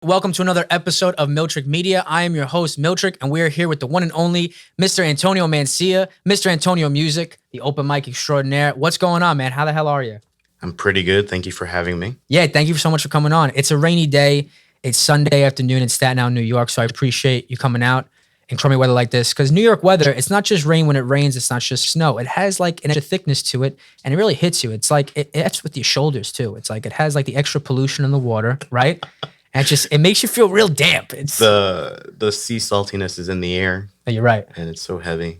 Welcome to another episode of Miltrick Media. I am your host, Miltrick, and we are here with the one and only Mr. Antonio Mancilla, Mr. Antonio Music, the open mic extraordinaire. What's going on, man? How the hell are you? I'm pretty good. Thank you for having me. Yeah, thank you so much for coming on. It's a rainy day. It's Sunday afternoon in Staten Island, New York, so I appreciate you coming out in crummy weather like this. Because New York weather, it's not just rain when it rains. It's not just snow. It has like an extra thickness to it, and it really hits you. It's like it's with your shoulders too. It's like it has like the extra pollution in the water, right? And it makes you feel real damp. It's The sea saltiness is in the air. No, you're right. And it's so heavy.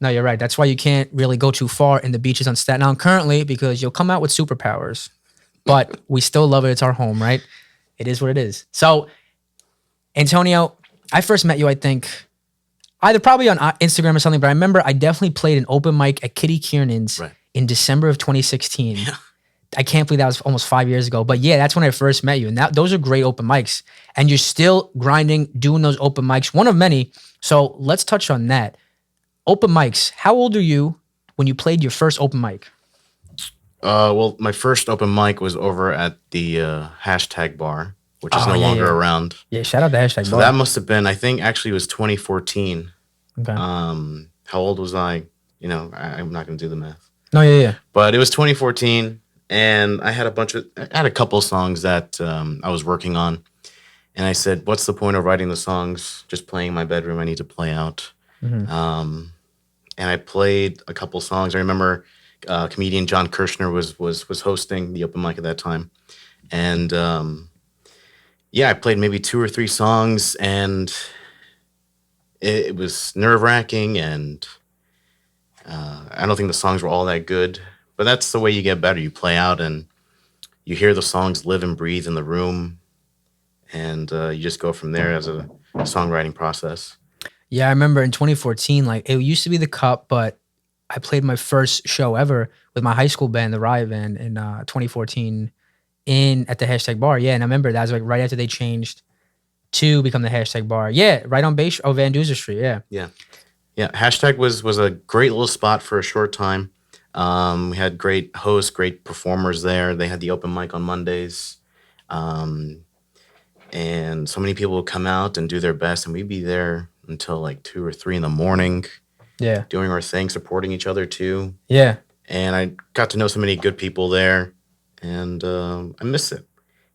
No, you're right. That's why you can't really go too far in the beaches on Staten Island currently, because you'll come out with superpowers. But we still love it. It's our home, right? It is what it is. So, Antonio, I first met you, I think, either probably on Instagram or something, but I remember I definitely played an open mic at Kitty Kiernan's in December of 2016. Yeah. I can't believe that was almost 5 years ago. But yeah, that's when I first met you. And those are great open mics. And you're still grinding, doing those open mics, one of many. So let's touch on that. Open mics. How old are you when you played your first open mic? Well, my first open mic was over at the hashtag bar, which is no longer around. Yeah, shout out the hashtag bar. So that must have been, I think actually it was 2014. Okay. How old was I? You know, I'm not going to do the math. No, yeah. But it was 2014. And I had a couple of songs that I was working on. And I said, what's the point of writing the songs? Just playing in my bedroom. I need to play out. Mm-hmm. And I played a couple songs. I remember comedian John Kirshner was hosting the open mic at that time. And I played maybe 2 or 3 songs. And it was nerve-wracking. And I don't think the songs were all that good. But that's the way you get better. You play out and you hear the songs live and breathe in the room, and you just go from there as a songwriting process. Yeah, I remember in 2014, like it used to be the Cup, but I played my first show ever with my high school band, the Riot Band, in 2014 at the hashtag bar. Yeah, and I remember that was like right after they changed to become the hashtag bar. Yeah, right on Van Duzer Street. Yeah. Hashtag was a great little spot for a short time. We had great hosts, great performers there. They had the open mic on Mondays. And so many people would come out and do their best, and we'd be there until like 2 or 3 in the morning. Yeah. Doing our thing, supporting each other too. Yeah. And I got to know so many good people there, and I miss it.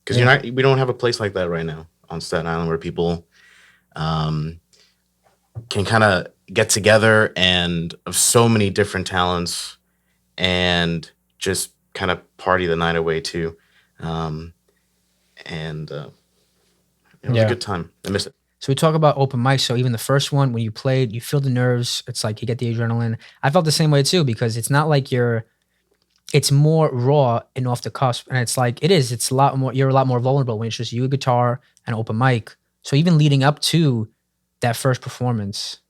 Because we don't have a place like that right now on Staten Island where people can kind of get together and of so many different talents and just kind of party the night away too. It was a good time. I miss it. So we talk about open mics. So even the first one, when you played, you feel the nerves. It's like you get the adrenaline. I felt the same way too, because it's not like it's more raw and off the cusp. And it's like, it's a lot more, you're a lot more vulnerable when it's just you, a guitar, and open mic. So even leading up to that first performance,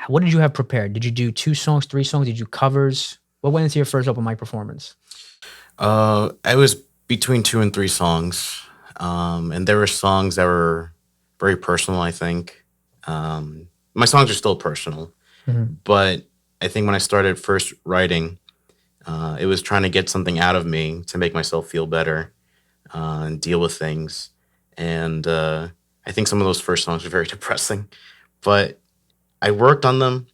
what did you have prepared? Did you do 2 songs, 3 songs? Did you do covers? What went into your first open mic performance? I was between 2 and 3 songs. And there were songs that were very personal, I think. My songs are still personal. Mm-hmm. But I think when I started first writing, it was trying to get something out of me to make myself feel better and deal with things. And I think some of those first songs were very depressing. But I worked on them,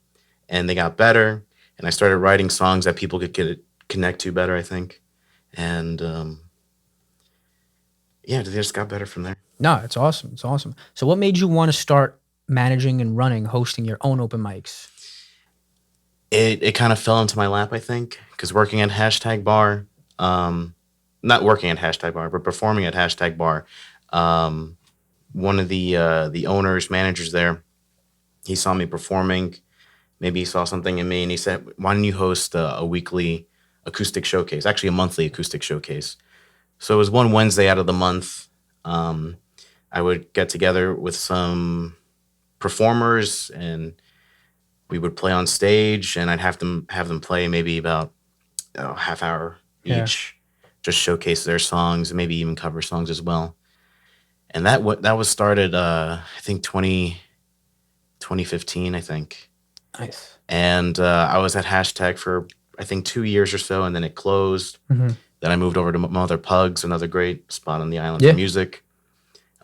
and they got better. And I started writing songs that people could connect to better, I think. And they just got better from there. No, it's awesome. It's awesome. So what made you want to start managing and hosting your own open mics? It kind of fell into my lap, I think, because working at hashtag bar, not working at hashtag bar, but performing at hashtag bar, one of the owners, managers there, he saw me performing. Maybe he saw something in me, and he said, why don't you host a weekly acoustic showcase, actually a monthly acoustic showcase. So it was one Wednesday out of the month. I would get together with some performers, and we would play on stage, and I'd have them play maybe about a half hour each, just showcase their songs, maybe even cover songs as well. And that was started, I think 2015, I think. Nice. And I was at hashtag for, I think, 2 years or so, and then it closed. Mm-hmm. Then I moved over to Mother Pugs, another great spot on the island for music.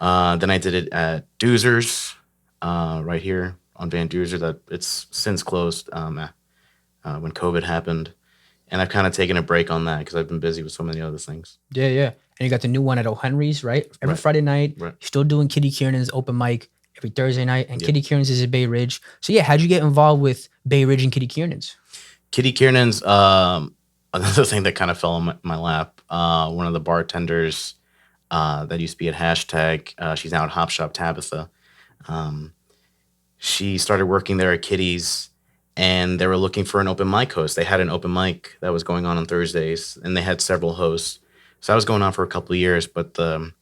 Then I did it at Doozer's, right here on Van Duzer. That it's since closed when COVID happened, and I've kind of taken a break on that because I've been busy with so many other things. Yeah, yeah. And you got the new one at O'Henry's, right? Every Friday night. Right. You're still doing Kitty Kiernan's open mic every Thursday night, and Kitty Kiernan's is at Bay Ridge. So yeah, how'd you get involved with Bay Ridge and Kitty Kiernan's? Kitty Kiernan's, another thing that kind of fell in my lap. One of the bartenders that used to be at Hashtag, she's now at Hop Shop, Tabitha. She started working there at Kitty's, and they were looking for an open mic host. They had an open mic that was going on Thursdays, and they had several hosts. So that was going on for a couple of years, but the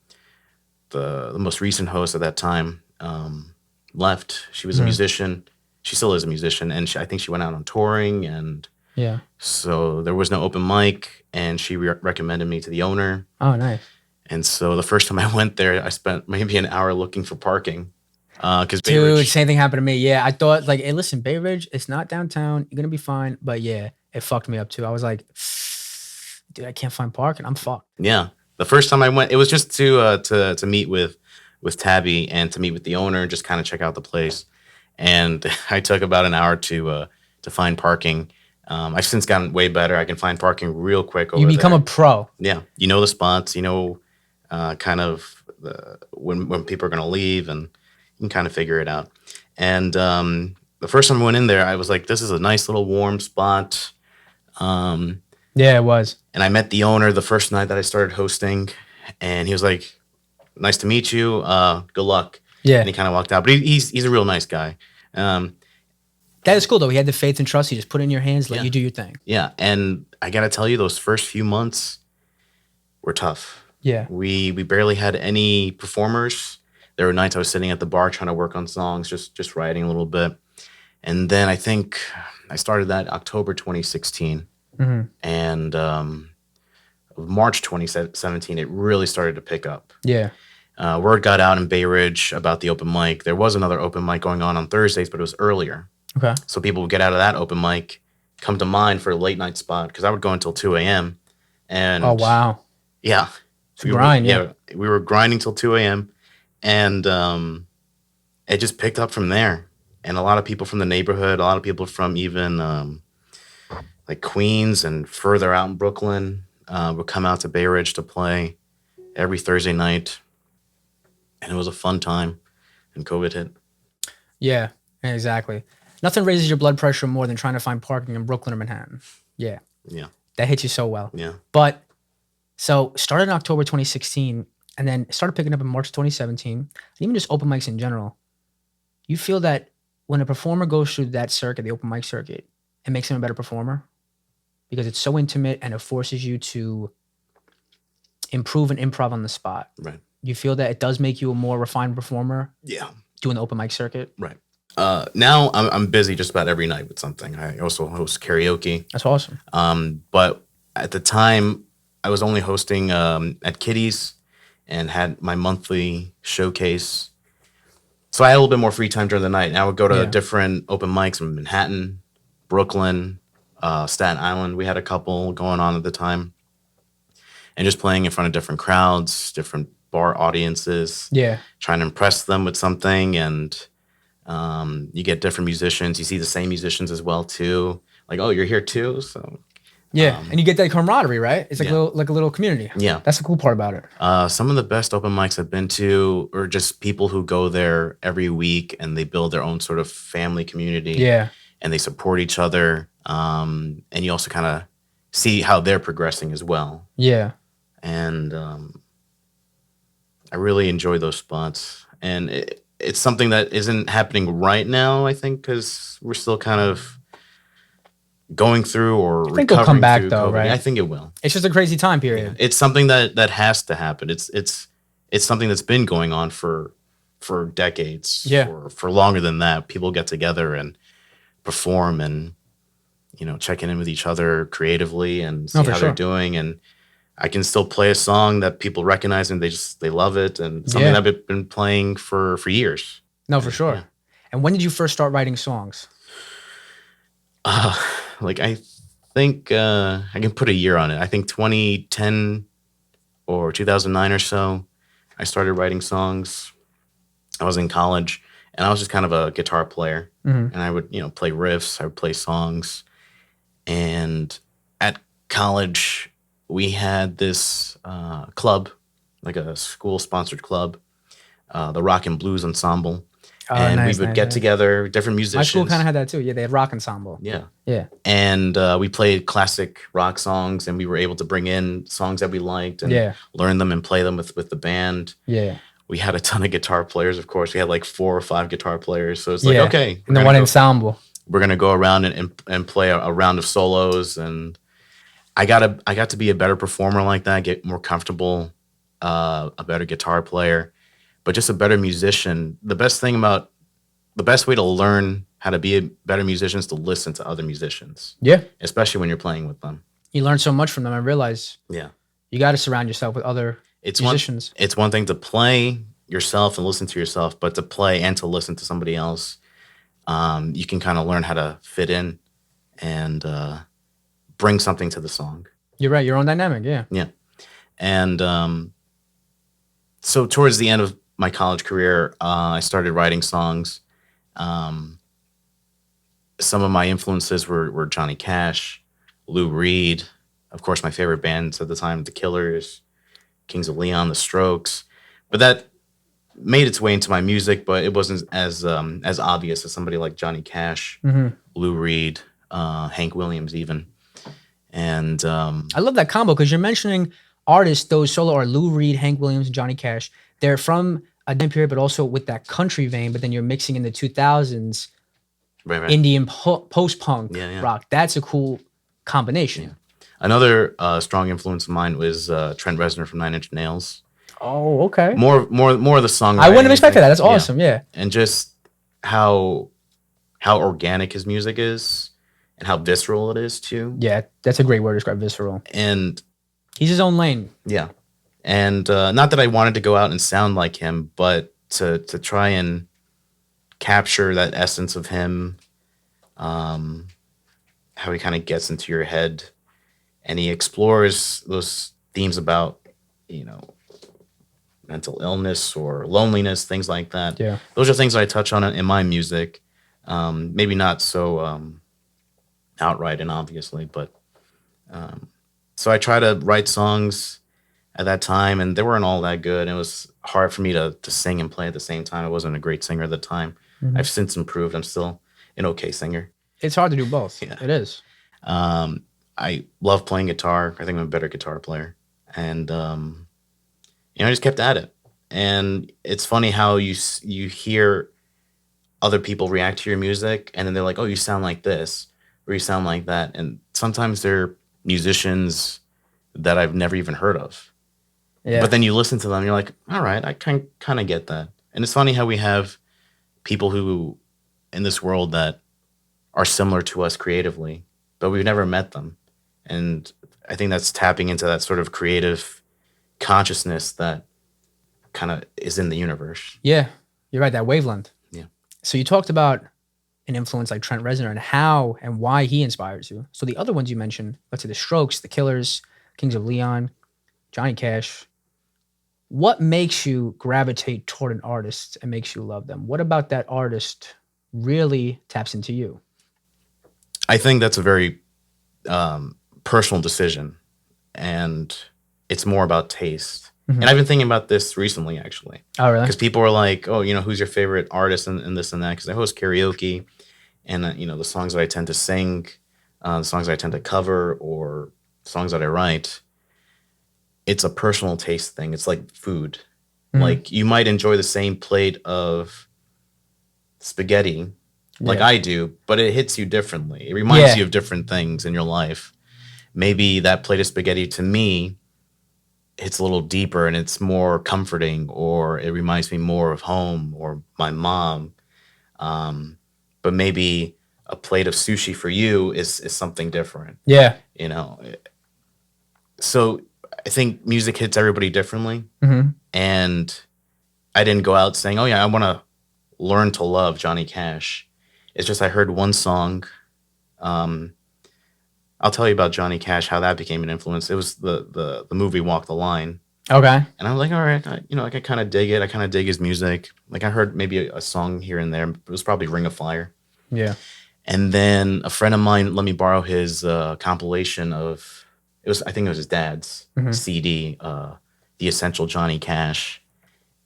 most recent host at that time left. She was a musician. She still is a musician, and I think she went out on touring, and so there was no open mic, and she recommended me to the owner. Oh, nice. And so the first time I went there, I spent maybe an hour looking for parking. Because Dude, same thing happened to me. Yeah, I thought like, hey, listen, Bay Ridge, it's not downtown. You're gonna be fine. But yeah, it fucked me up too. I was like, dude, I can't find parking. I'm fucked. Yeah, the first time I went, it was just to meet with Tabby and to meet with the owner, just kind of check out the place. And I took about an hour to find parking. I've since gotten way better. I can find parking real quick over there. You become a pro. Yeah, you know the spots. You know, kind of when people are gonna leave, and you can kind of figure it out. And the first time I went in there, I was like, "This is a nice little warm spot." Yeah, it was. And I met the owner the first night that I started hosting, and he was like, "Nice to meet you. Good luck." Yeah. And he kind of walked out, but he's a real nice guy. That is cool though. He had the faith and trust. He just put it in your hands, let you do your thing. Yeah, and I gotta tell you, those first few months were tough. Yeah. We barely had any performers. There were nights I was sitting at the bar trying to work on songs, just writing a little bit. And then I think I started that October 2016. And March 2017, it really started to pick up. Yeah. Word got out in Bay Ridge about the open mic. There was another open mic going on Thursdays, but it was earlier. Okay. So people would get out of that open mic, come to mine for a late night spot, because I would go until 2 a.m. And oh, wow. Yeah. We were grinding till 2 a.m. And it just picked up from there. And a lot of people from the neighborhood, a lot of people from even like Queens and further out in Brooklyn would come out to Bay Ridge to play every Thursday night. And it was a fun time. And COVID hit. Yeah, exactly. Nothing raises your blood pressure more than trying to find parking in Brooklyn or Manhattan. Yeah. Yeah. That hits you so well. Yeah. But so started in October 2016 and then started picking up in March 2017. And even just open mics in general. You feel that when a performer goes through that circuit, the open mic circuit, it makes them a better performer because it's so intimate and it forces you to improve and improv on the spot. Right. You feel that it does make you a more refined performer? Yeah. Doing the open mic circuit? Right. Now I'm busy just about every night with something. I also host karaoke. That's awesome. But at the time, I was only hosting at Kitty's and had my monthly showcase. So I had a little bit more free time during the night. And I would go to different open mics in Manhattan, Brooklyn, Staten Island. We had a couple going on at the time. And just playing in front of different crowds, different bar audiences. Yeah. Trying to impress them with something. And you get different musicians. You see the same musicians as well, too. Like, oh, you're here, too? So yeah, and you get that camaraderie, right? It's like a little community. Yeah. That's the cool part about it. Some of the best open mics I've been to are just people who go there every week and they build their own sort of family community. Yeah. And they support each other. And you also kind of see how they're progressing as well. Yeah. And I really enjoy those spots. And it's something that isn't happening right now, I think, because we're still kind of going through or recovering. I think it'll come back though, right? I think it will. It's just a crazy time period. Yeah. It's something that has to happen. It's something that's been going on for decades. Yeah. For longer than that. People get together and perform and checking in with each other creatively and see how they're doing. And I can still play a song that people recognize and they love it, and something that I've been playing for years. No, for sure. Yeah. And when did you first start writing songs? I think I can put a year on it. I think 2010 or 2009 or so. I started writing songs. I was in college, and I was just kind of a guitar player. Mhm. And I would, play riffs. I would play songs. And at college, we had this club, like a school-sponsored club, the Rock and Blues Ensemble. Oh, And nice, we would nice, get nice. together, different musicians. My school kind of had that too. Yeah, they had rock ensemble. Yeah. Yeah. And we played classic rock songs, and we were able to bring in songs that we liked and Yeah. learn them and play them with the band. Yeah. We had a ton of guitar players, of course. We had like 4 or 5 guitar players. So it's like, Yeah. okay, And the one ensemble. we're gonna go around and play a round of solos. And I got to be a better performer like that, get more comfortable, a better guitar player, but just a better musician. The best way to learn how to be a better musician is to listen to other musicians, Yeah. especially when you're playing with them. You learn so much from them. I realize Yeah. you got to surround yourself with other musicians. It's one thing to play yourself and listen to yourself, but to play and to listen to somebody else, you can kind of learn how to fit in and bring something to the song. You're right. Your own dynamic. Yeah. Yeah. And so towards the end of my college career, I started writing songs. Some of my influences were Johnny Cash, Lou Reed, of course, my favorite bands at the time, The Killers, Kings of Leon, The Strokes. But that made its way into my music, but it wasn't as obvious as somebody like Johnny Cash, Lou Reed, Hank Williams even. And I love that combo because you're mentioning artists, those solo are Lou Reed, Hank Williams, and Johnny Cash. They're from a time period, but also with that country vein, but then you're mixing in the 2000s right. Indian post-punk Yeah. rock. That's a cool combination. Yeah. Another strong influence of mine was Trent Reznor from Nine Inch Nails. Oh, okay. More of the songwriting. I wouldn't have expected that. That's awesome. Yeah. And just how organic his music is and how visceral it is too. Yeah, that's a great word to describe visceral. And he's his own lane. Yeah. And not that I wanted to go out and sound like him, but to try and capture that essence of him, how he kind of gets into your head, and he explores those themes about, mental illness or loneliness, things like that. Yeah. Those are things I touch on in my music. Maybe not so outright and obviously, but so I try to write songs at that time, and they weren't all that good. It was hard for me to sing and play at the same time. I wasn't a great singer at the time. Mm-hmm. I've since improved. I'm still an okay singer. It's hard to do both. Yeah. It is. I love playing guitar. I think I'm a better guitar player. And, I just kept at it. And it's funny how you hear other people react to your music, and then they're like, oh, you sound like this, or you sound like that. And sometimes they're musicians that I've never even heard of. Yeah. But then you listen to them, you're like, all right, I kind of get that. And it's funny how we have people who in this world that are similar to us creatively, but we've never met them. And I think that's tapping into that sort of creative consciousness that kind of is in the universe. Yeah, you're right, that wavelength. Yeah. So you talked about an influence like Trent Reznor and how and why he inspires you. So the other ones you mentioned, let's say The Strokes, The Killers, Kings of Leon, Johnny Cash. What makes you gravitate toward an artist and makes you love them? What about that artist really taps into you? I think that's a very personal decision, and it's more about taste. Mm-hmm. And I've been thinking about this recently, actually. Oh, really? Because people are like, oh, who's your favorite artist and this and that? Because I host karaoke, and, the songs that I tend to sing, the songs that I tend to cover, or songs that I write, it's a personal taste thing. It's like food. Mm-hmm. Like, you might enjoy the same plate of spaghetti like I do, but it hits you differently. It reminds you of different things in your life. Maybe that plate of spaghetti to me hits a little deeper and it's more comforting, or it reminds me more of home or my mom. But maybe a plate of sushi for you is something different. Yeah. So I think music hits everybody differently. Mm-hmm. And I didn't go out saying, oh yeah, I want to learn to love Johnny Cash. It's just I heard one song. I'll tell you about Johnny Cash, how that became an influence. It was the movie Walk the Line. Okay. And I'm like, all right, I can kind of dig it. I kind of dig his music. Like I heard maybe a song here and there. It was probably Ring of Fire. Yeah. And then a friend of mine let me borrow his compilation of I think it was his dad's CD, The Essential Johnny Cash.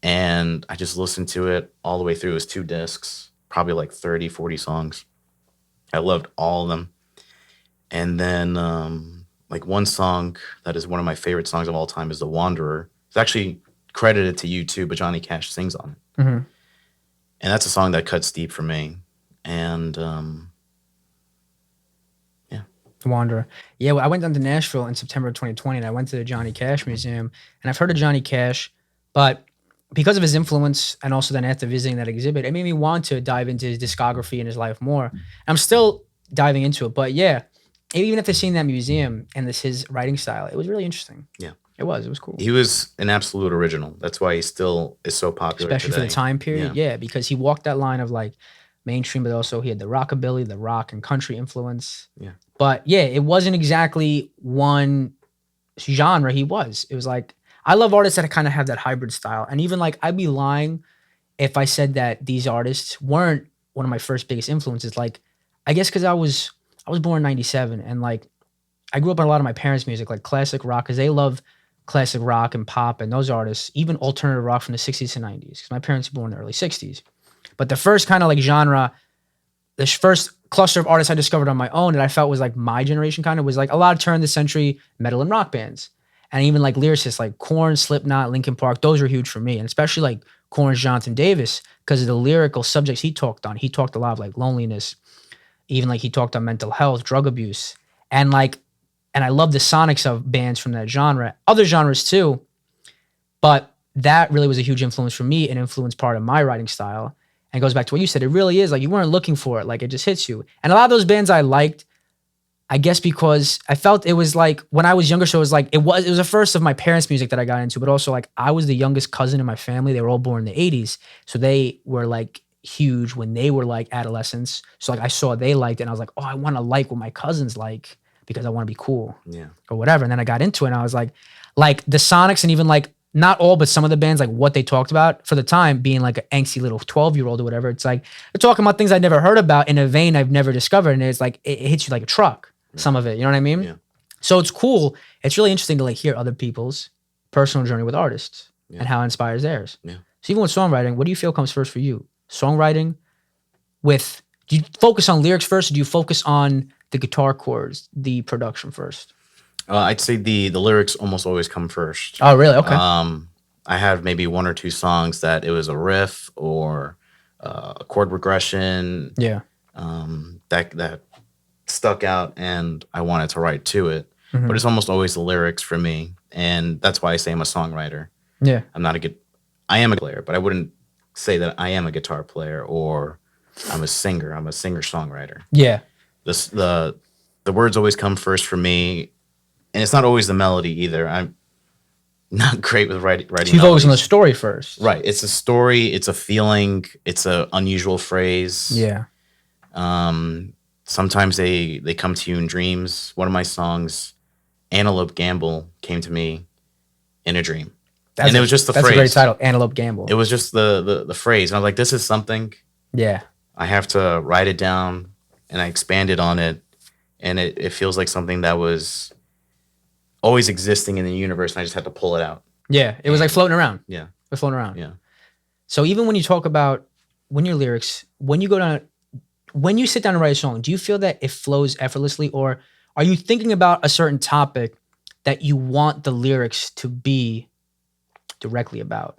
And I just listened to it all the way through. It was 2 discs, probably like 30, 40 songs. I loved all of them. And then like one song that is one of my favorite songs of all time is The Wanderer. It's actually credited to U2, but Johnny Cash sings on it. Mm-hmm. And that's a song that cuts deep for me. And Wanderer. Yeah, well, I went down to Nashville in September of 2020, and I went to the Johnny Cash Museum, and I've heard of Johnny Cash, but because of his influence, and also then after visiting that exhibit, it made me want to dive into his discography and his life more. I'm still diving into it, but yeah, even after seeing that museum and his writing style, it was really interesting. Yeah. It was cool. He was an absolute original. That's why he still is so popular Especially today. for the time period. Yeah, because he walked that line of like mainstream, but also he had the rockabilly, the rock and country influence. Yeah. But yeah, it wasn't exactly one genre It was like, I love artists that kind of have that hybrid style. And even like, I'd be lying if I said that these artists weren't one of my first biggest influences. Like, I guess because I was born in 97, and like, I grew up on a lot of my parents' music, like classic rock, because they love classic rock and pop and those artists, even alternative rock from the 60s and 90s, because my parents were born in the early 60s. But the first kind of like genre, the first cluster of artists I discovered on my own that I felt was like my generation kind of was like a lot of turn of the century metal and rock bands. And even like lyricists like Korn, Slipknot, Linkin Park, those were huge for me. And especially like Korn's Jonathan Davis, because of the lyrical subjects he talked on. He talked a lot of like loneliness, even like he talked on mental health, drug abuse. And I love the sonics of bands from that genre, other genres too. But that really was a huge influence for me and influenced part of my writing style. And it goes back to what you said. It really is like you weren't looking for it. Like it just hits you. And a lot of those bands I liked, I guess because I felt it was like when I was younger. So it was like, it was the first of my parents' music that I got into, but also like I was the youngest cousin in my family. They were all born in the 80s. So they were like huge when they were like adolescents. So like I saw they liked it and I was like, oh, I want to like what my cousins like because I want to be cool. Yeah. Or whatever. And then I got into it and I was like the Sonics and even like, not all, but some of the bands, like what they talked about for the time being like an angsty little 12-year-old or whatever. It's like, they're talking about things I'd never heard about in a vein I've never discovered. And it's like, it hits you like a truck, some of it, you know what I mean? Yeah. So it's cool. It's really interesting to like hear other people's personal journey with artists and how it inspires theirs. Yeah. So even with songwriting, what do you feel comes first for you? Songwriting do you focus on lyrics first or do you focus on the guitar chords, the production first? I'd say the lyrics almost always come first. Oh, really? Okay. I have maybe 1 or 2 songs that it was a riff or a chord regression. Yeah. That stuck out and I wanted to write to it. Mm-hmm. But it's almost always the lyrics for me. And that's why I say I'm a songwriter. Yeah. I am a player, but I wouldn't say that I am a guitar player or I'm a singer. I'm a singer-songwriter. Yeah. The words always come first for me. And it's not always the melody either. I'm not great with writing. So you focus on the story first. Right. It's a story. It's a feeling. It's an unusual phrase. Yeah. Sometimes they come to you in dreams. One of my songs, Antelope Gamble, came to me in a dream. It was just the phrase. That's a great title, Antelope Gamble. It was just the phrase. And I was like, this is something. Yeah. I have to write it down. And I expanded on it. And it feels like something that was always existing in the universe, and I just had to pull it out. Yeah, it was like floating around. Yeah. It was floating around. Yeah. So even when you talk about your lyrics, when you sit down and write a song, do you feel that it flows effortlessly, or are you thinking about a certain topic that you want the lyrics to be directly about?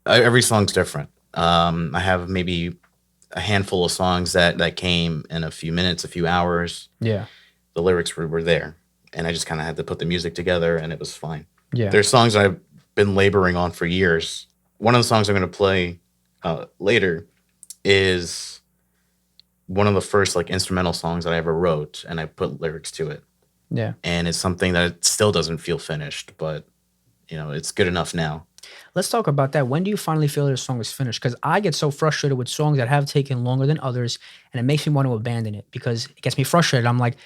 Every song's different. I have maybe a handful of songs that came in a few minutes, a few hours. Yeah. The lyrics were there. And I just kind of had to put the music together, and it was fine. Yeah. There's songs I've been laboring on for years. One of the songs I'm going to play later is one of the first like instrumental songs that I ever wrote, and I put lyrics to it. Yeah. And it's something that still doesn't feel finished, but it's good enough now. Let's talk about that. When do you finally feel that a song is finished? Because I get so frustrated with songs that have taken longer than others, and it makes me want to abandon it because it gets me frustrated. I'm like,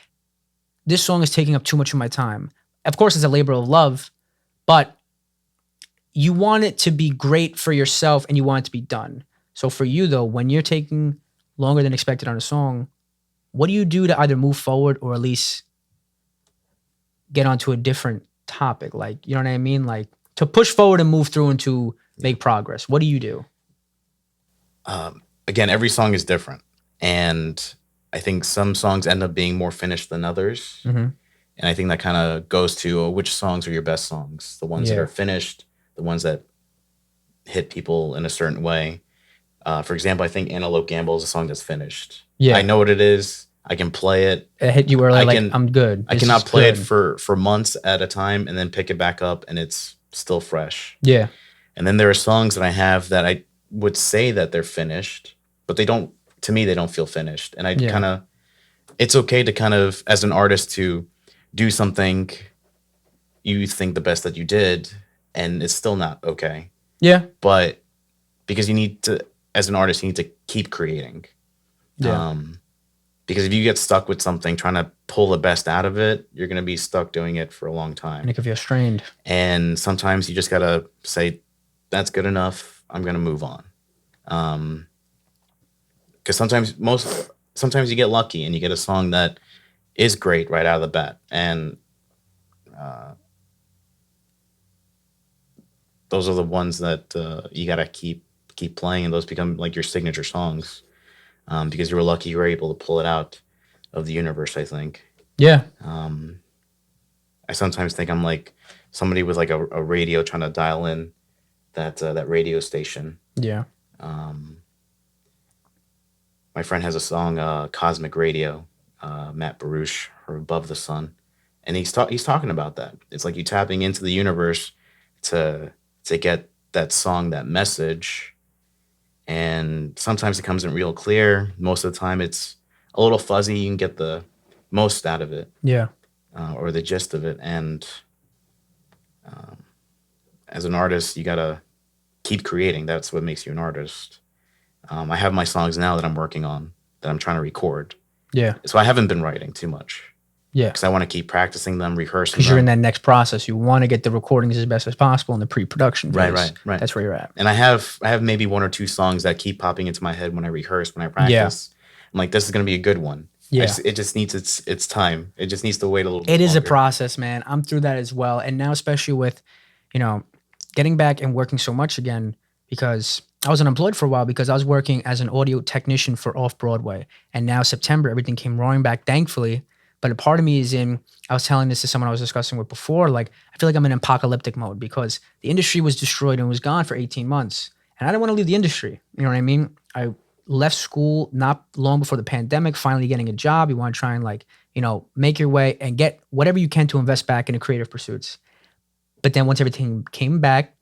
this song is taking up too much of my time. Of course, it's a labor of love, but you want it to be great for yourself and you want it to be done. So for you though, when you're taking longer than expected on a song, what do you do to either move forward or at least get onto a different topic? Like, you know what I mean? Like to push forward and move through and to make progress. What do you do? Again, every song is different. And I think some songs end up being more finished than others. Mm-hmm. And I think that kind of goes to which songs are your best songs? The ones that are finished, the ones that hit people in a certain way. For example, I think Antelope Gamble is a song that's finished. Yeah. I know what it is. I can play it. It hit you early, I'm good. I cannot play it for months at a time and then pick it back up and it's still fresh. Yeah. And then there are songs that I have that I would say that they're finished, but they don't, to me, they don't feel finished. And I kind of, it's okay to kind of, as an artist, to do something you think the best that you did and it's still not okay. Yeah. But because you need to, as an artist, you need to keep creating. Yeah. Because if you get stuck with something, trying to pull the best out of it, you're going to be stuck doing it for a long time. And it could feel strained. And sometimes you just got to say, that's good enough. I'm going to move on. Because sometimes you get lucky and you get a song that is great right out of the bat. And those are the ones that you got to keep playing. And those become like your signature songs. Because you were lucky you were able to pull it out of the universe, I think. Yeah. I sometimes think I'm like somebody with like a radio trying to dial in that radio station. Yeah. My friend has a song, Cosmic Radio, Matt Baruch, or Above the Sun. And he's talking about that. It's like you tapping into the universe to get that song, that message. And sometimes it comes in real clear. Most of the time it's a little fuzzy. You can get the most out of it. Yeah. Or the gist of it. And as an artist, you got to keep creating. That's what makes you an artist. I have my songs now that I'm working on, that I'm trying to record. Yeah. So I haven't been writing too much. Yeah. Because I want to keep practicing them, rehearsing them. Because you're in that next process. You want to get the recordings as best as possible in the pre-production phase. Right. That's where you're at. And I have maybe one or two songs that keep popping into my head when I rehearse, when I practice. Yeah. I'm like, this is going to be a good one. Yeah. It just needs its time. It just needs to wait a little bit It is longer. a process, man. I'm through that as well. And now especially with, getting back and working so much again, because I was unemployed for a while because I was working as an audio technician for Off-Broadway. And now September, everything came roaring back, thankfully. But a part of me is I was telling this to someone I was discussing with before, like, I feel like I'm in apocalyptic mode because the industry was destroyed and was gone for 18 months. And I didn't want to leave the industry. You know what I mean? I left school not long before the pandemic, finally getting a job. You want to try and make your way and get whatever you can to invest back into creative pursuits. But then once everything came back,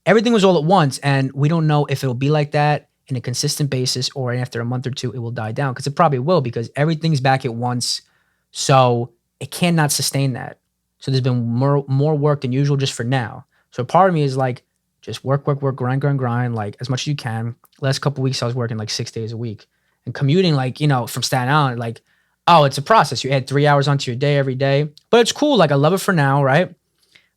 everything was all at once. And we don't know if it'll be like that in a consistent basis or after a month or two, it will die down, because it probably will, because everything's back at once. So it cannot sustain that. So there's been more work than usual just for now. So part of me is like, just work, grind, like as much as you can. Last couple of weeks, I was working like 6 days a week and commuting, from Staten Island, it's a process. You add 3 hours onto your day every day, but it's cool. Like I love it for now, right?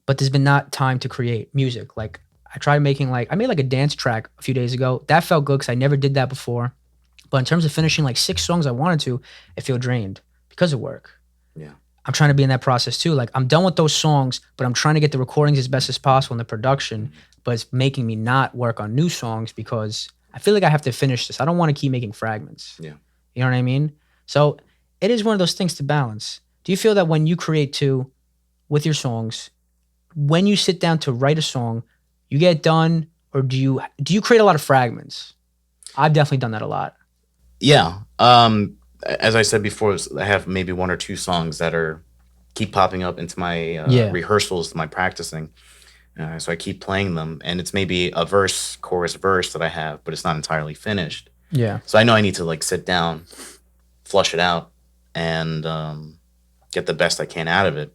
But there's been not time to create music. Like I tried making I made a dance track a few days ago. That felt good because I never did that before. But in terms of finishing 6 songs I wanted to, I feel drained because of work. Yeah. I'm trying to be in that process too. I'm done with those songs, but I'm trying to get the recordings as best as possible in the production, but it's making me not work on new songs because I feel like I have to finish this. I don't want to keep making fragments. Yeah. You know what I mean? So it is one of those things to balance. Do you feel that when you create too with your songs, when you sit down to write a song, you get done, or do you create a lot of fragments? I've definitely done that a lot. Yeah. As I said before, I have maybe 1 or 2 songs that keep popping up into my rehearsals, my practicing. So I keep playing them, and it's maybe a verse, chorus, verse that I have, but it's not entirely finished. Yeah. So I know I need to sit down, flush it out, and get the best I can out of it.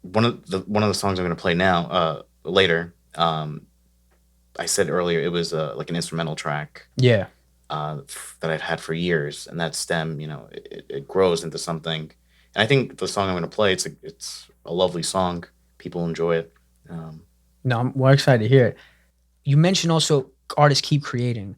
One of the songs I'm going to play now, later, I said earlier it was an instrumental track. Yeah. That I've had for years, and that stem, it grows into something. And I think the song I'm going to play, it's a lovely song. people enjoy it. No, we're excited to hear it. You mentioned also artists keep creating.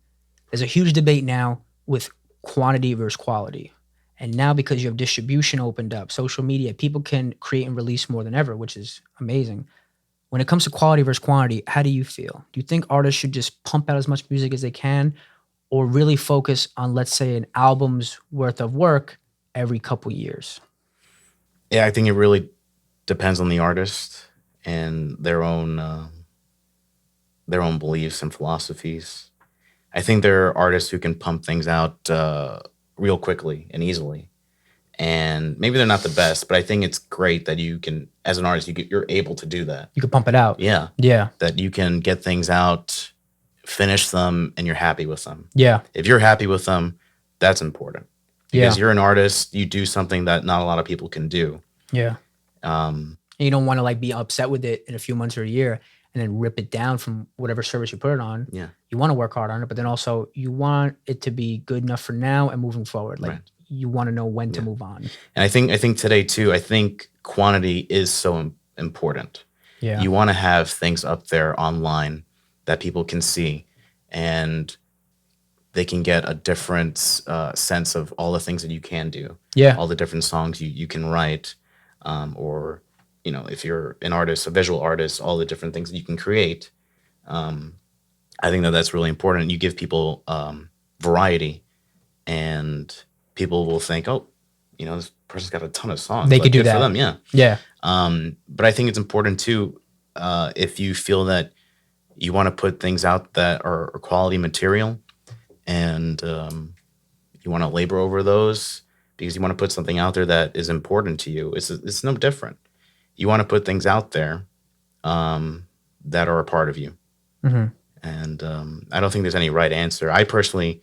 There's a huge debate now with quantity versus quality. And now because you have distribution opened up, social media, people can create and release more than ever, which is amazing. When it comes to quality versus quantity, how do you feel? Do you think artists should just pump out as much music as they can or really focus on, let's say, an album's worth of work every couple years? Yeah, I think it really depends on the artist and their own beliefs and philosophies. I think there are artists who can pump things out real quickly and easily, and maybe they're not the best, but I think it's great that you can, as an artist, you're able to do that. You could pump it out. Yeah, Yeah. that you can get things out, finish them, and you're happy with them. Yeah. If you're happy with them, that's important because Yeah. you're an artist. You do something that not a lot of people can do. Yeah. Um, And you don't want to like be upset with it in a few months or a year and then rip it down from whatever service you put it on. yeah, You want to work hard on it, but then also you want it to be good enough for now and moving forward. Like Right. you want to know when to Yeah. move on. and I think today too. I think quantity is so important. Yeah. You want to have things up there online that people can see, and they can get a different sense of all the things that you can do, Yeah. all the different songs you can write, or if you're an artist, a visual artist, all the different things that you can create. I think that's really important. You give people variety, and people will think, oh, this person's got a ton of songs. They Like, could do good that. for them, yeah. Yeah. But I think it's important too, if you feel that you want to put things out that are quality material, and you want to labor over those because you want to put something out there that is important to you. It's no different. You want to put things out there that are a part of you. Mm-hmm. And I don't think there's any right answer. I personally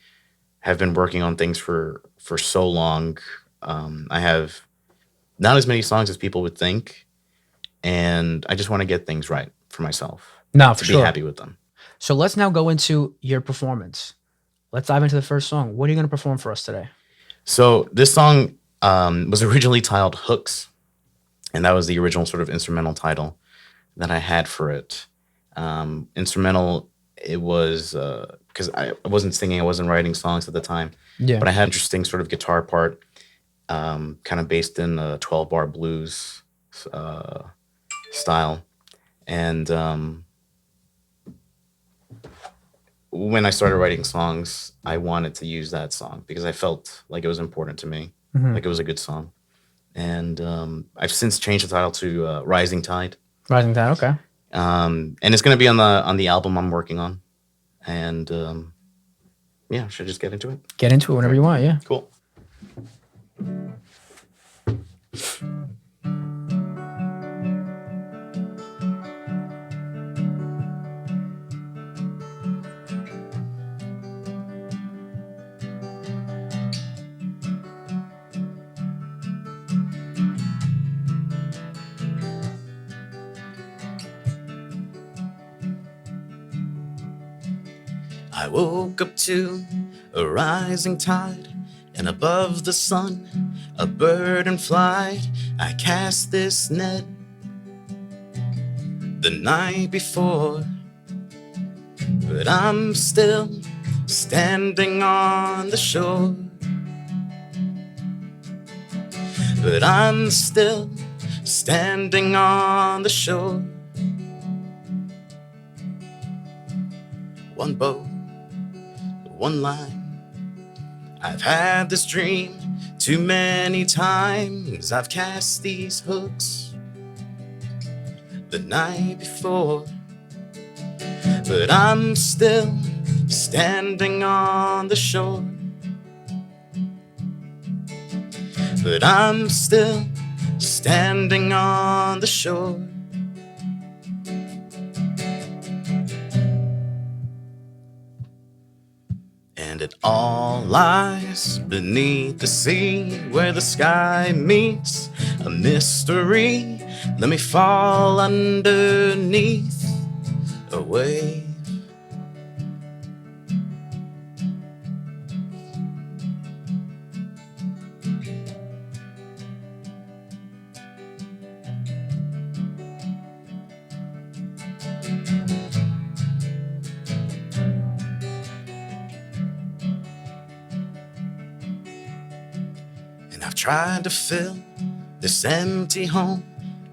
have been working on things for so long. I have not as many songs as people would think, and I just want to get things right for myself. No, for to sure. be happy with them. So let's now go into your performance. Let's dive into the first song. What are you going to perform for us today? So this song was originally titled Hooks, and that was the original sort of instrumental title that I had for it. Instrumental, it was because I wasn't singing, I wasn't writing songs at the time, Yeah. but I had an interesting sort of guitar part, kind of based in the 12-bar blues style. And when I started writing songs, I wanted to use that song because I felt like it was important to me, like it was a good song. And I've since changed the title to Rising Tide. Rising Tide, okay. And it's going to be on the album I'm working on. And yeah, should I just get into it? Get into it whenever you want, yeah. Cool. I woke up to a rising tide, and above the sun, a bird in flight. I cast this net the night before, but I'm still standing on the shore. But I'm still standing on the shore. One boat, one line. I've had this dream too many times. I've cast these hooks the night before, but I'm still standing on the shore. But I'm still standing on the shore. And it all lies beneath the sea, where the sky meets a mystery. Let me fall underneath a wave. I've tried to fill this empty home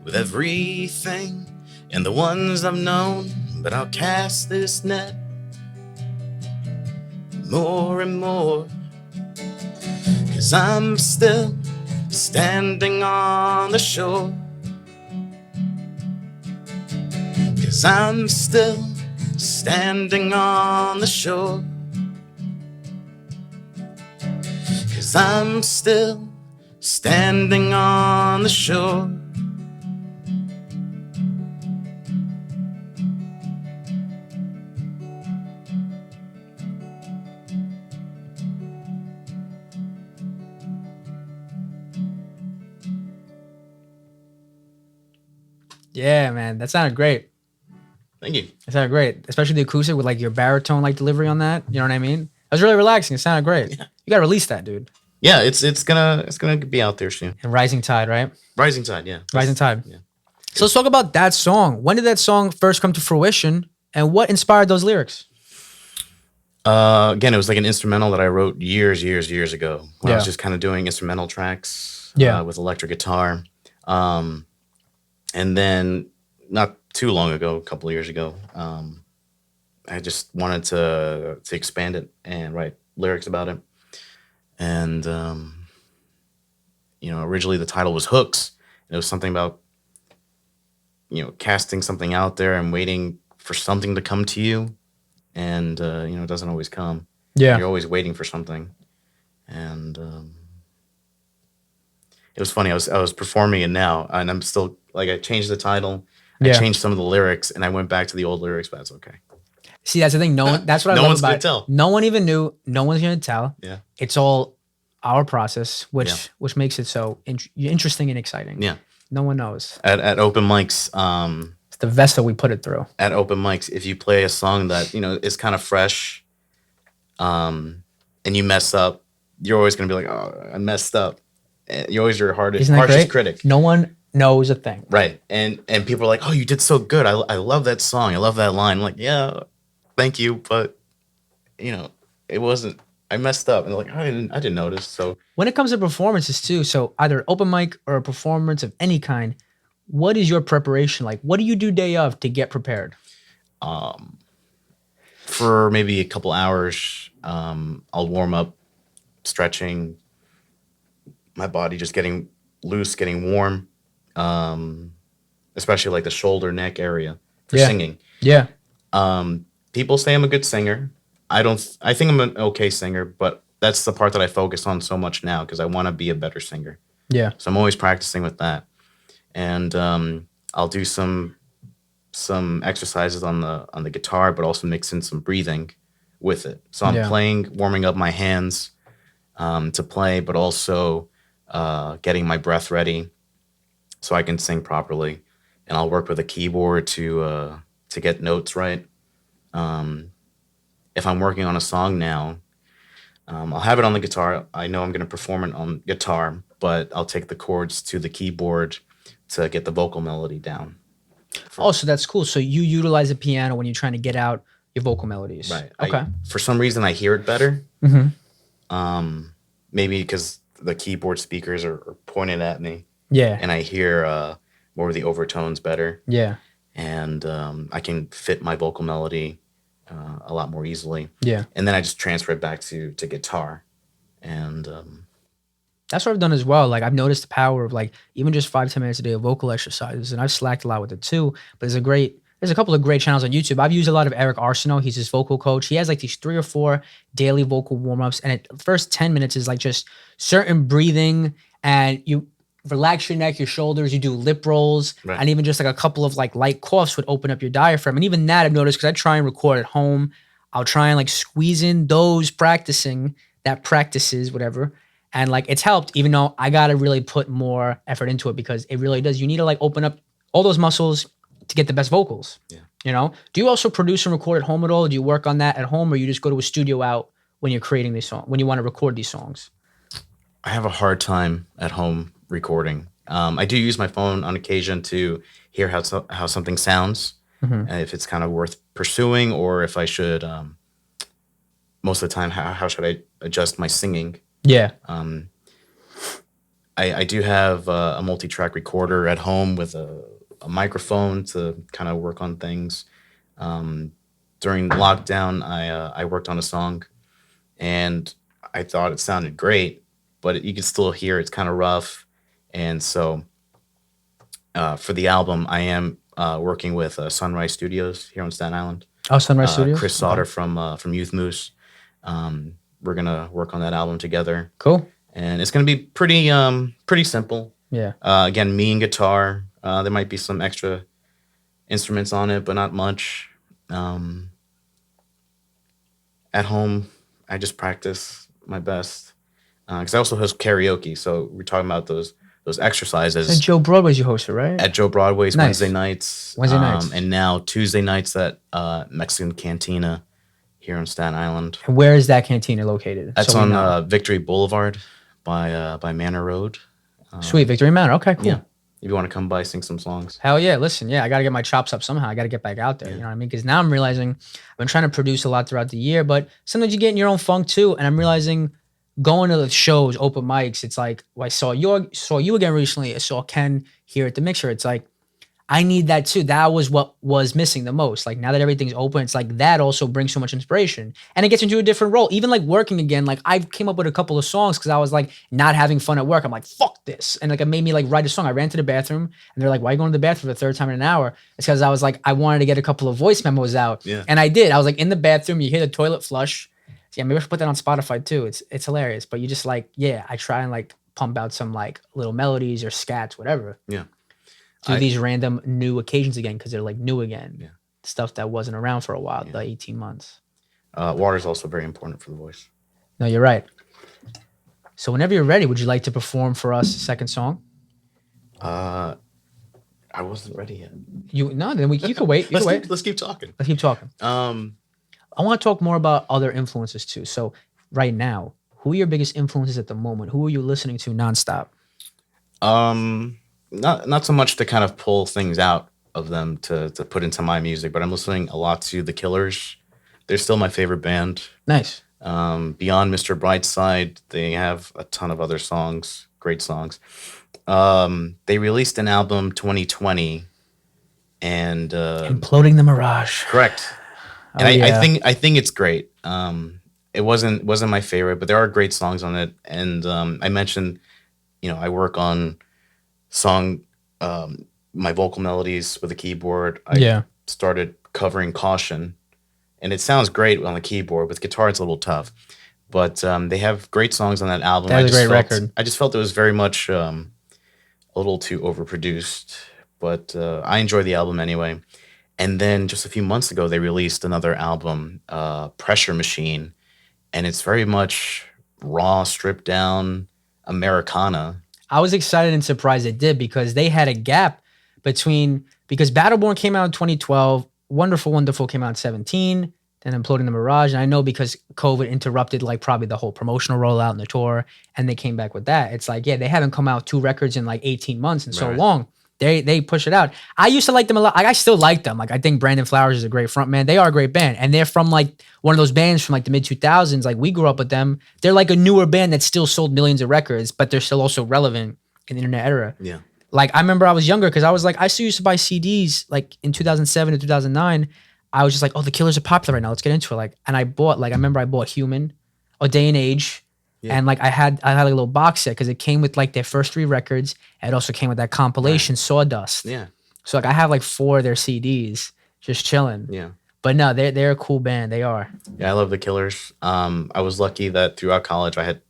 with everything and the ones I've known, but I'll cast this net more and more, 'cause I'm still standing on the shore, 'cause I'm still standing on the shore, 'cause I'm still standing on the shore. Yeah, man, that sounded great. Thank you. It sounded great, especially the acoustic with like your baritone like delivery on that. You know what I mean? It was really relaxing. It sounded great. Yeah. You gotta release that, dude. Yeah, it's gonna be out there soon. And Rising Tide, right? Rising Tide, yeah. Rising Tide. Yeah. So let's talk about that song. When did that song first come to fruition, and what inspired those lyrics? Again, it was like an instrumental that I wrote years ago when I was Yeah. just kind of doing instrumental tracks with electric guitar. And then not too long ago, a couple of years ago, I just wanted to expand it and write lyrics about it. And, originally the title was Hooks. It was something about, casting something out there and waiting for something to come to you. And, it doesn't always come. Yeah. You're always waiting for something. And it was funny. I was performing it now, and I'm still, like, I changed the title. I Yeah. changed some of the lyrics, and I went back to the old lyrics, but that's okay. See, that's the thing. No one. That's what I No love one's about gonna it. tell. No one even knew. No one's gonna tell. Yeah. It's all our process, which Yeah. which makes it so interesting and exciting. Yeah. No one knows. At open mics, It's the vessel we put it through. if you play a song that, is kind of fresh, and you mess up, you're always going to be like, oh, I messed up. And you're always your harshest Isn't that great? critic. No one knows a thing. Right. And people are like, oh, you did so good. I love that song. I love that line. I'm like, yeah, thank you. But, it wasn't, I messed up. And they're like, I didn't notice. So When it comes to performances too, so either open mic or a performance of any kind, what is your preparation like? What do you do day of to get prepared? for maybe a couple hours, I'll warm up, stretching, my body just getting loose, getting warm, especially like the shoulder, neck area for Yeah. singing. Yeah. People say I'm a good singer. I think I'm an okay singer, but that's the part that I focus on so much now because I want to be a better singer. Yeah. So I'm always practicing with that. And I'll do some exercises on the guitar, but also mix in some breathing with it. So I'm Yeah. playing, warming up my hands to play, but also getting my breath ready so I can sing properly. And I'll work with a keyboard to get notes right. If I'm working on a song now, I'll have it on the guitar. I know I'm going to perform it on guitar, but I'll take the chords to the keyboard to get the vocal melody down. Oh, so that's cool. So you utilize the piano when you're trying to get out your vocal melodies. Right. Okay. For some reason, I hear it better. Mm-hmm. Maybe because the keyboard speakers are pointed at me, Yeah. and I hear more of the overtones better, Yeah. and I can fit my vocal melody a lot more easily. Yeah. And then I just transfer it back to guitar, and That's what I've done as well. Like I've noticed the power of like even just 5-10 minutes a day of vocal exercises, and I've slacked a lot with it too. But there's a couple of great channels on YouTube. I've used a lot of Eric Arsenault. He's his vocal coach. He has like these 3 or 4 daily vocal warm-ups, and the first 10 minutes is like just certain breathing, and you relax your neck, your shoulders, you do lip rolls, Right. and even just like a couple of like light coughs would open up your diaphragm. And even that I've noticed because I try and record at home. I'll try and like squeeze in those practices, whatever. And like it's helped, even though I gotta really put more effort into it because it really does. You need to like open up all those muscles to get the best vocals. Yeah. You know? Do you also produce and record at home at all? Do you work on that at home, or you just go to a studio out when you're creating these songs, when you want to record these songs? I have a hard time at home recording. I do use my phone on occasion to hear how something sounds, and if it's kind of worth pursuing, or if I should. Most of the time, how should I adjust my singing? Yeah. I do have a multi-track recorder at home with a microphone to kind of work on things. During lockdown, I worked on a song, and I thought it sounded great, but you can still hear it's kind of rough. And so for the album, I am working with Sunrise Studios here on Staten Island. Oh, Sunrise Studios. Chris Sauter from Youth Moose. We're gonna work on that album together. Cool. And it's gonna be pretty simple. Yeah. Again, me and guitar. There might be some extra instruments on it, but not much. At home, I just practice my best because I also host karaoke. So we're talking about those exercises. And Joe Broadways, you hosted, right? At Joe Broadways Nice. Wednesday nights. Wednesday nights. And now Tuesday nights at Mexican Cantina here on Staten Island. And where is that cantina located? That's So we know. on Victory Boulevard by Manor Road. Sweet, Victory Manor. Okay, cool. Yeah. If you want to come by, sing some songs. Hell yeah. Listen, yeah, I got to get my chops up somehow. I got to get back out there. You know what I mean? Because now I'm realizing I've been trying to produce a lot throughout the year, but sometimes you get in your own funk too. And I'm realizing going to the shows, open mics, it's like, well, I saw you again recently. I saw Ken here at the Mixer. It's like, I need that too. That was what was missing the most. Like now that everything's open, it's like that also brings so much inspiration and it gets into a different role. Even like working again, like I came up with a couple of songs because I was like not having fun at work. I'm like, fuck this. And like it made me like write a song. I ran to the bathroom and they're like, why are you going to the bathroom for the third time in an hour? It's because I was like, I wanted to get a couple of voice memos out. Yeah. And I did. I was like in the bathroom, you hear the toilet flush. Yeah, maybe I should put that on Spotify too. It's hilarious. But you just like, yeah, I try and like pump out some like little melodies or scats, whatever. Yeah. Do these random new occasions again because they're like new again. Yeah. Stuff that wasn't around for a while, the 18 months. Water is also very important for the voice. No, you're right. So whenever you're ready, would you like to perform for us a second song? I wasn't ready yet. You can wait. You can wait. Let's keep talking. Let's keep talking. I want to talk more about other influences too. So right now, who are your biggest influences at the moment? Who are you listening to nonstop? Not so much to kind of pull things out of them to put into my music, but I'm listening a lot to The Killers. They're still my favorite band. Nice. Beyond Mr. Brightside, they have a ton of other songs, great songs. They released an album 2020 and Imploding the Mirage. correct. And I think it's great. It wasn't my favorite, but there are great songs on it. And I mentioned, I work on my vocal melodies with a keyboard. I started covering Caution, and it sounds great on the keyboard. With guitar, it's a little tough, but they have great songs on that album. That was a great record. I just felt it was very much a little too overproduced, but I enjoy the album anyway. And then just a few months ago, they released another album, Pressure Machine, and it's very much raw, stripped down Americana. I was excited and surprised it did because they had a gap because Battleborn came out in 2012, Wonderful Wonderful came out in 2017, then Imploding the Mirage. And I know because COVID interrupted like probably the whole promotional rollout and the tour, and they came back with that. It's like, yeah, they haven't come out 2 records in like 18 months and so long. They push it out. I used to like them a lot. I still like them. Like I think Brandon Flowers is a great frontman. They are a great band, and they're from like one of those bands from like the mid 2000s. Like we grew up with them. They're like a newer band that still sold millions of records, but they're still also relevant in the internet era. Yeah. Like I remember I was younger because I was like I still used to buy CDs like in 2007 to 2009. I was just like, oh, the Killers are popular right now. Let's get into it. Like, and I remember I bought Human, A Day and Age. Yeah. And like I had like a little box set because it came with like their first 3 records. And it also came with that compilation Sawdust. Yeah. So like I have like 4 of their CDs just chilling. Yeah. But no, they're a cool band. They are. Yeah, I love the Killers. I was lucky that throughout college I had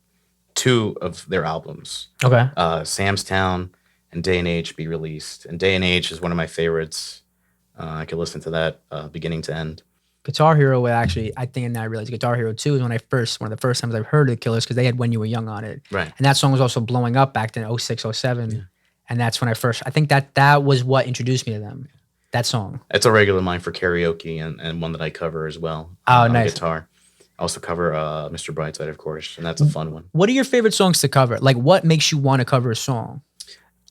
2 of their albums. Okay. Sam's Town and Day and Age be released. And Day and Age is one of my favorites. I could listen to that beginning to end. Guitar Hero, actually, I think, and I realized Guitar Hero 2 is one of the first times I've heard of the Killers because they had When You Were Young on it. Right. And that song was also blowing up back then, 06, 07. Yeah. And that's when I think that was what introduced me to them, that song. It's a regular of mine for karaoke and one that I cover as well. Oh, on nice. Guitar. I also cover Mr. Brightside, of course, and that's a fun one. What are your favorite songs to cover? Like, what makes you want to cover a song?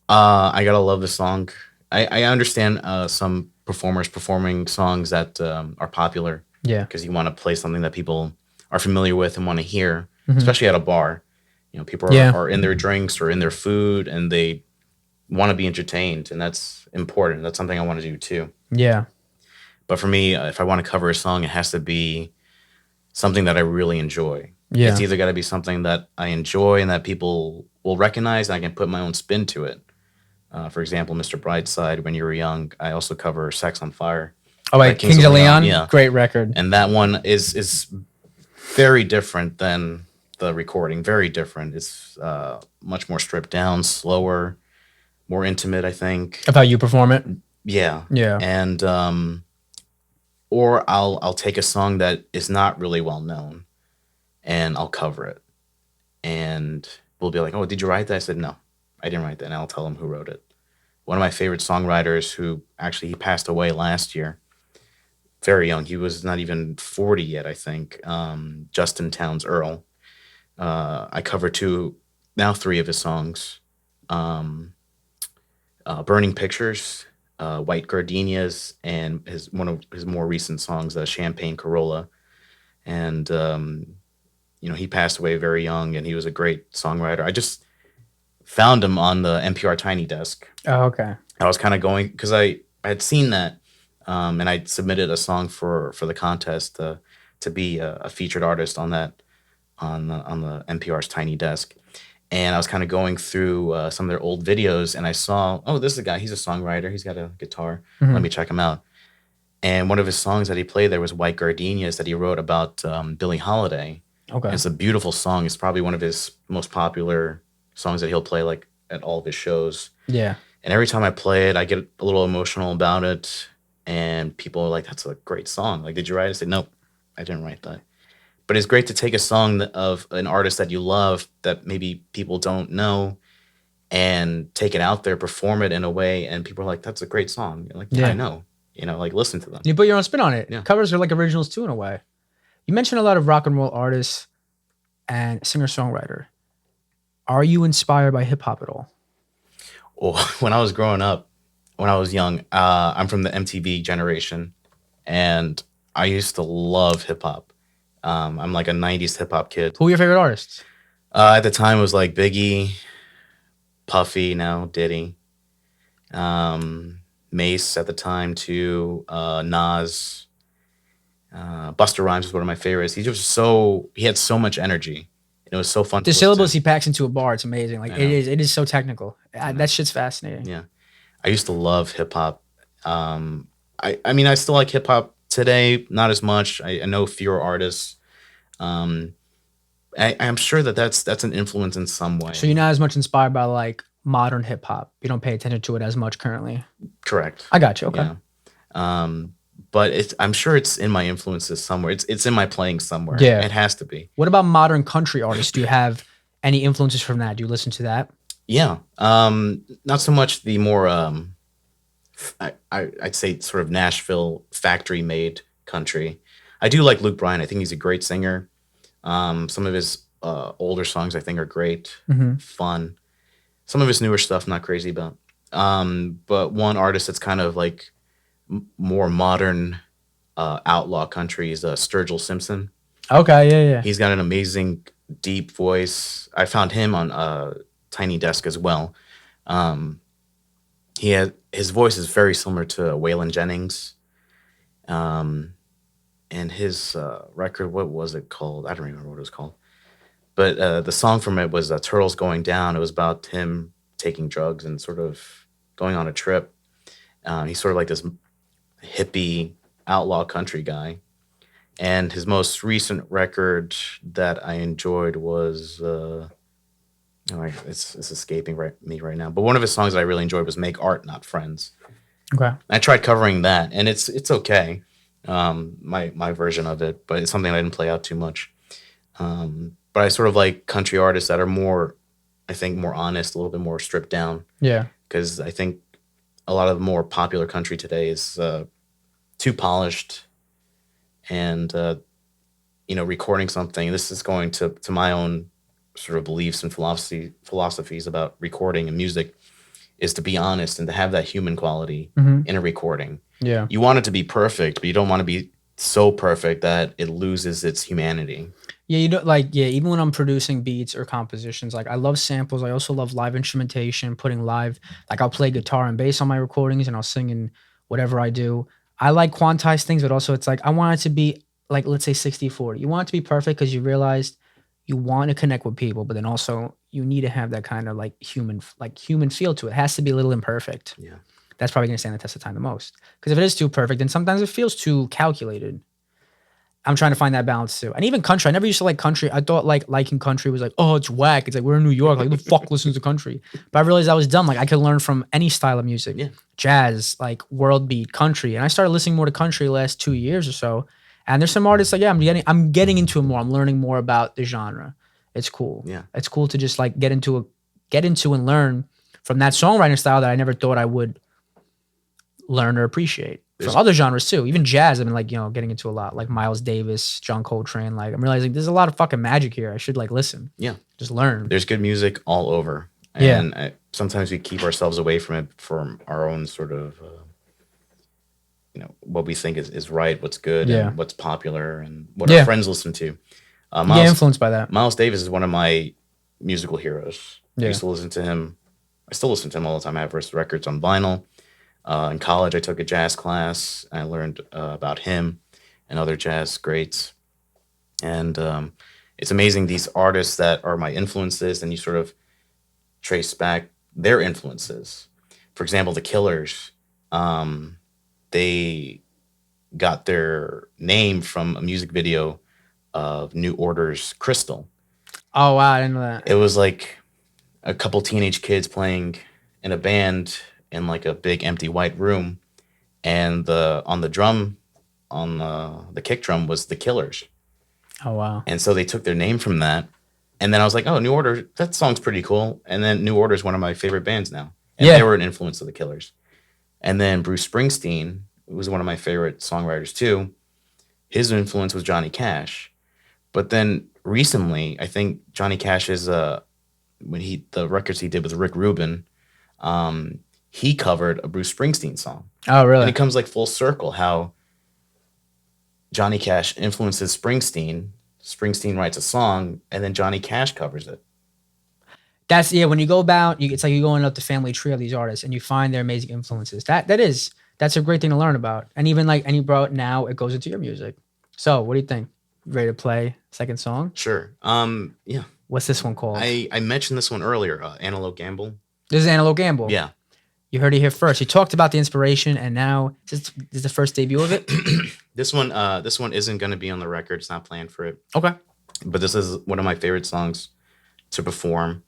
I gotta love the song. I understand some performers performing songs that are popular. Yeah. Because you want to play something that people are familiar with and want to hear, especially at a bar. People are in their drinks or in their food, and they want to be entertained, and that's important. That's something I want to do too. Yeah. But for me, if I want to cover a song, it has to be something that I really enjoy. Yeah. It's either got to be something that I enjoy and that people will recognize, and I can put my own spin to it. For example, Mr. Brightside, When You Were Young. I also cover Sex on Fire. Oh, wait, Kings of Leon? Yeah. Great record. And that one is very different than the recording. Very different. It's much more stripped down, slower, more intimate, I think. Of how you perform it? Yeah. Yeah. And or I'll take a song that is not really well known and I'll cover it. And we'll be like, "Oh, did you write that?" I said, "No, I didn't write that." And I'll tell them who wrote it. One of my favorite songwriters who actually he passed away last year, very young. He was not even 40 yet, I think. Justin Townes Earl. I cover three of his songs. Burning Pictures, White Gardenias, and one of his more recent songs, Champagne Corolla. And he passed away very young, and he was a great songwriter. I just found him on the NPR Tiny Desk. Oh, okay. I was kind of going because I had seen that, and I submitted a song for the contest to be a featured artist on that on the NPR's Tiny Desk. And I was kind of going through some of their old videos, and I saw, oh, this is a guy. He's a songwriter. He's got a guitar. Mm-hmm. Let me check him out. And one of his songs that he played there was White Gardenias that he wrote about Billie Holiday. Okay. And it's a beautiful song. It's probably one of his most popular songs that he'll play like at all of his shows. Yeah. And every time I play it, I get a little emotional about it. And people are like, "That's a great song. Like, did you write it?" I said, "Nope, I didn't write that." But it's great to take a song of an artist that you love that maybe people don't know and take it out there, perform it in a way, and people are like, "That's a great song." You're like, yeah, I know. Like listen to them. You put your own spin on it. Yeah. Covers are like originals too in a way. You mentioned a lot of rock and roll artists and singer-songwriter. Are you inspired by hip hop at all? Oh, when I was growing up, when I was young, I'm from the MTV generation, and I used to love hip hop. I'm like a 90s hip hop kid. Who were your favorite artists? At the time, it was like Biggie, Puffy, now Diddy, Mace at the time too, Nas, Busta Rhymes was one of my favorites. He had so much energy. It was so fun. The syllables he packs into a bar, it's amazing. Like it is so technical. That shit's fascinating. Yeah, I used to love hip hop. I mean, I still like hip hop today, not as much. I know fewer artists. I'm sure that's an influence in some way. So you're not as much inspired by like modern hip hop. You don't pay attention to it as much currently. Correct. I got you. Okay. Yeah. But I'm sure it's in my influences somewhere. It's in my playing somewhere. Yeah. It has to be. What about modern country artists? Do you have any influences from that? Do you listen to that? Yeah. Not so much the more I'd say sort of Nashville factory made country. I do like Luke Bryan. I think he's a great singer. Some of his older songs I think are great, fun. Some of his newer stuff, not crazy about. But one artist that's kind of like more modern outlaw country is Sturgill Simpson. Okay, yeah. He's got an amazing deep voice. I found him on Tiny Desk as well. His voice is very similar to Waylon Jennings. And his record, what was it called? I don't remember what it was called. But the song from it was Turtles Going Down. It was about him taking drugs and sort of going on a trip. He's sort of like this hippie outlaw country guy. And his most recent record that I enjoyed was, it's escaping me right now. But one of his songs that I really enjoyed was Make Art, Not Friends. Okay. I tried covering that, and it's okay, my version of it, but it's something I didn't play out too much. But I sort of like country artists that are more, I think, more honest, a little bit more stripped down. Yeah. Because I think a lot of the more popular country today is too polished, and recording something. This is going to my own sort of beliefs and philosophies about recording and music, is to be honest and to have that human quality in a recording. Yeah. You want it to be perfect, but you don't want to be so perfect that it loses its humanity. Yeah, you know, like yeah, even when I'm producing beats or compositions, like I love samples. I also love live instrumentation, putting live. Like I'll play guitar and bass on my recordings, and I'll sing in whatever I do. I like quantized things, but also it's like I want it to be like let's say 60-40. You want it to be perfect because you realized you want to connect with people, but then also you need to have that kind of like human feel to it. It has to be a little imperfect. Yeah. That's probably gonna stand the test of time the most. Because if it is too perfect, then sometimes it feels too calculated. I'm trying to find that balance too. And even country, I never used to like country. I thought like liking country was like, oh, it's whack. It's like we're in New York. Like who the fuck listens to country? But I realized I was dumb. Like I could learn from any style of music. Yeah. Jazz, like world beat, country. And I started listening more to country the last 2 years or so. And there's some artists like, yeah, I'm getting into it more. I'm learning more about the genre. It's cool. Yeah. It's cool to just like get into and learn from that songwriting style that I never thought I would learn or appreciate. From other genres too, even jazz. I've been like, getting into a lot, like Miles Davis, John Coltrane. Like I'm realizing there's a lot of fucking magic here. I should like listen. Yeah, just learn. There's good music all over, and sometimes we keep ourselves away from it from our own sort of, what we think is right, what's good, and what's popular, and what our friends listen to. Influenced by that. Miles Davis is one of my musical heroes. Yeah. I used to listen to him. I still listen to him all the time. I have his records on vinyl. In college, I took a jazz class. And I learned about him and other jazz greats. And it's amazing, these artists that are my influences, and you sort of trace back their influences. For example, the Killers, they got their name from a music video of New Order's Crystal. Oh, wow. I didn't know that. It was like a couple teenage kids playing in a band in like a big empty white room, and on the kick drum was the Killers. Oh wow. And so they took their name from that, and then I was like, oh, New Order, that song's pretty cool. And then New Order is one of my favorite bands now, and they were an influence of the Killers. And then Bruce Springsteen was one of my favorite songwriters too. His influence was Johnny Cash, but then recently I think Johnny Cash is the records he did with Rick Rubin, he covered a Bruce Springsteen song. Oh, really? And it comes like full circle how Johnny Cash influences Springsteen. Springsteen writes a song, and then Johnny Cash covers it. That's when you go about, it's like you're going up the family tree of these artists, and you find their amazing influences. That's a great thing to learn about. And even like, and you brought it now, it goes into your music. So, what do you think? You ready to play second song? Sure. Yeah. What's this one called? I mentioned this one earlier. Antelope Gamble. This is Antelope Gamble. Yeah. You heard it here first. You talked about the inspiration, and now this is the first debut of it. This one isn't going to be on the record. It's not planned for it. Okay. But this is one of my favorite songs to perform.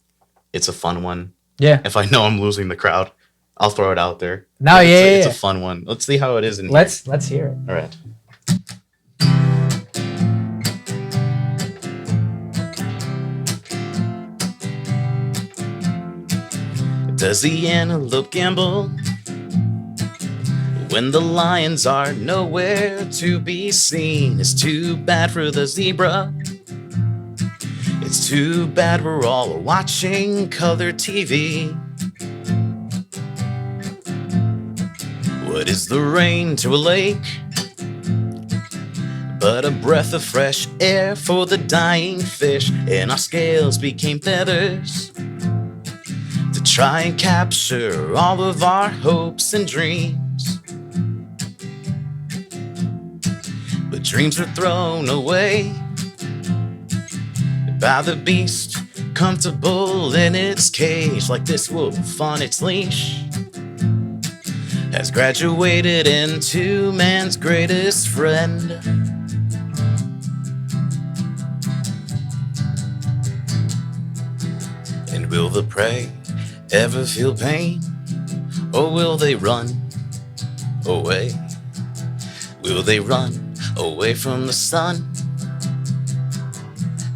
It's a fun one. Yeah. If I know I'm losing the crowd, I'll throw it out there. No, It's a fun one. Let's see how it is in here. Let's hear it. All right. Does the antelope gamble when the lions are nowhere to be seen? It's too bad for the zebra. It's too bad we're all watching color TV. What is the rain to a lake but a breath of fresh air for the dying fish? And our scales became feathers to try and capture all of our hopes and dreams. But dreams were thrown away by the beast, comfortable in its cage, like this wolf on its leash has graduated into man's greatest friend. And will the prey ever feel pain, or will they run away? Will they run away from the sun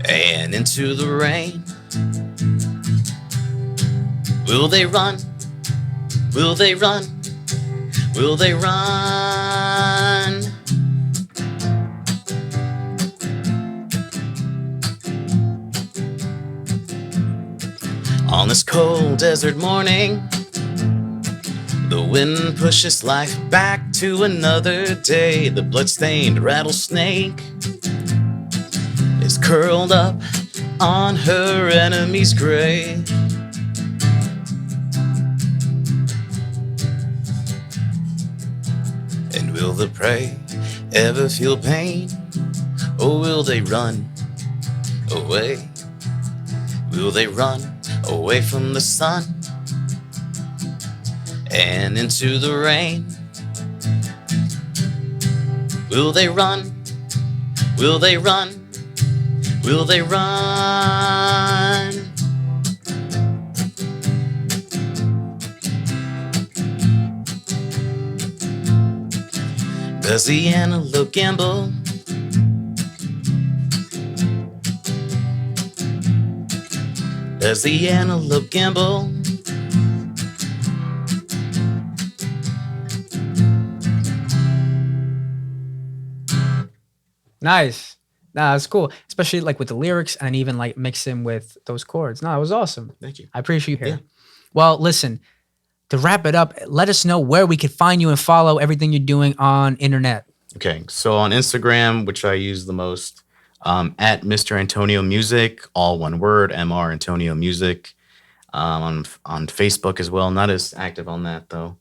and into the rain? Will they run? Will they run? Will they run? On this cold desert morning, the wind pushes life back to another day. The blood-stained rattlesnake is is curled up on her enemy's grave. And will the prey ever feel pain, or will they run away? Will they run away from the sun and into the rain? Will they run? Will they run? Will they run? Does the antelope gamble? Does the antelope gamble? Nice. Nah, that's cool. Especially like with the lyrics and even like mixing with those chords. No, it was awesome. Thank you. I appreciate you here. Yeah. Well, listen, to wrap it up, let us know where we could find you and follow everything you're doing on internet. Okay, so on Instagram, which I use the most, at Mr. Antonio Music, all one word, Mr. Antonio Music. On Facebook as well, not as active on that though.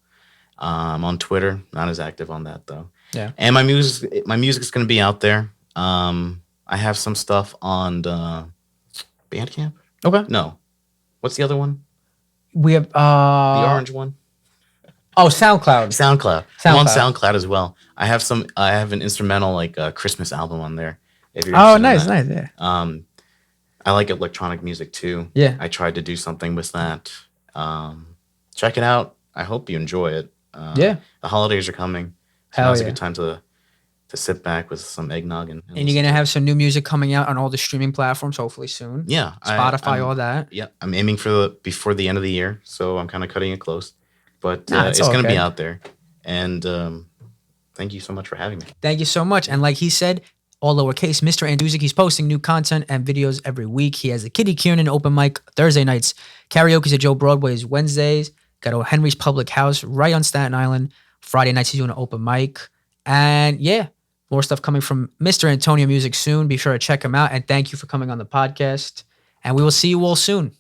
On Twitter, not as active on that though. Yeah. And my music's gonna be out there. I have some stuff on the Bandcamp. Okay. No, what's the other one? We have The orange one. Oh, SoundCloud. SoundCloud. I'm on SoundCloud as well. I have an instrumental like Christmas album on there. If you're Oh, interested in nice, that. yeah. I like electronic music too. Yeah. I tried to do something with that. Check it out. I hope you enjoy it. Yeah. The holidays are coming. So Hell now's yeah. a good time to sit back with some eggnog and And you're gonna have some new music coming out on all the streaming platforms, hopefully soon. yeah, Spotify, I'm- all that. Yeah, I'm aiming for before the end of the year, so I'm kind of cutting it close. But Nah, it's it's all going to be good. out there. And thank you so much for having me. Thank you so much. And like he said, all lowercase, Mr. Music, he's posting new content and videos every week. He has a Kitty Kiernan open mic Thursday nights, karaoke's at Joe Broadways Wednesdays, got a Henry's Public House right on Staten Island. Friday nights he's doing an open mic. And yeah, more stuff coming from Mr. Antonio Music soon. Be sure to check him out. And thank you for coming on the podcast. And we will see you all soon.